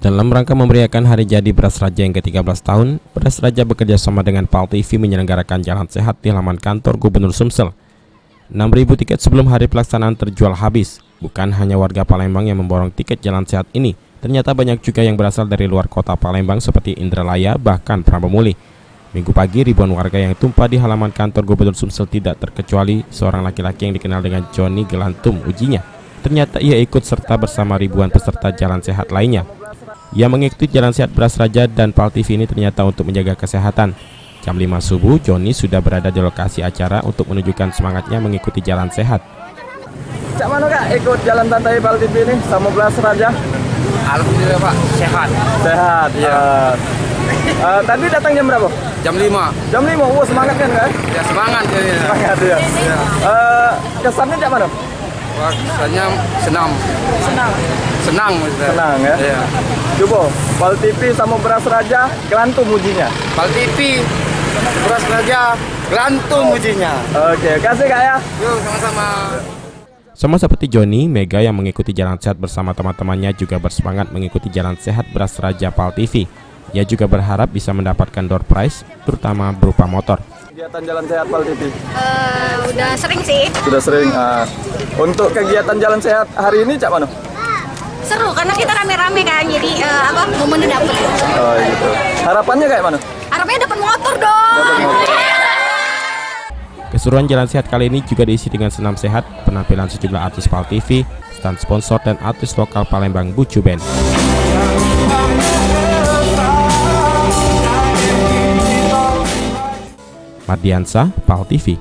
Dalam rangka memeriahkan Hari Jadi Beras Raja yang ke-13 tahun, Beras Raja bekerja sama dengan PAL TV menyelenggarakan jalan sehat di halaman kantor Gubernur Sumsel. 6.000 tiket sebelum hari pelaksanaan terjual habis. Bukan hanya warga Palembang yang memborong tiket jalan sehat ini, ternyata banyak juga yang berasal dari luar kota Palembang seperti Indralaya, bahkan Prambaumuli. Minggu pagi, ribuan warga yang tumpah di halaman kantor Gubernur Sumsel tidak terkecuali seorang laki-laki yang dikenal dengan Johnny Gelantum ujinya. Ternyata ia ikut serta bersama ribuan peserta jalan sehat lainnya. Ia mengikuti jalan sehat Beras Raja dan PAL TV ini ternyata untuk menjaga kesehatan. Jam 5 subuh, Johnny sudah berada di lokasi acara untuk menunjukkan semangatnya mengikuti jalan sehat. Cak mana Kak ikut jalan santai PAL TV ini sama Beras Raja? Alhamdulillah Pak, sehat. Sehat, ya. Tadi datang jam berapa? Jam 5. Jam 5, wah semangat kan Kak? Ya semangat ya. Semangat ya. Kesannya Cak mana? Wah, kesannya senang. Senang ya? Iya. Coba, PAL TV sama Beras Raja, Gelantum ujinya. PAL TV, Beras Raja, Gelantum ujinya. Oke, kasih Kak ya. Yuk, sama-sama. Sama seperti Johnny, Mega yang mengikuti jalan sehat bersama teman-temannya juga bersemangat mengikuti jalan sehat Beras Raja PAL TV. Ia juga berharap bisa mendapatkan door prize, terutama berupa motor. Kegiatan jalan sehat PAL TV? Udah sering sih. Sudah sering. Untuk kegiatan jalan sehat hari ini Cak mana? Seru karena kita rame-rame kan, jadi momennya dapet. Oh gitu. Harapannya kayak mana? Harapannya dapat motor dong. Keseruan jalan sehat kali ini juga diisi dengan senam sehat, penampilan sejumlah artis PAL TV, stand sponsor dan artis lokal Palembang Bucu Band. Mardiansa, PAL TV.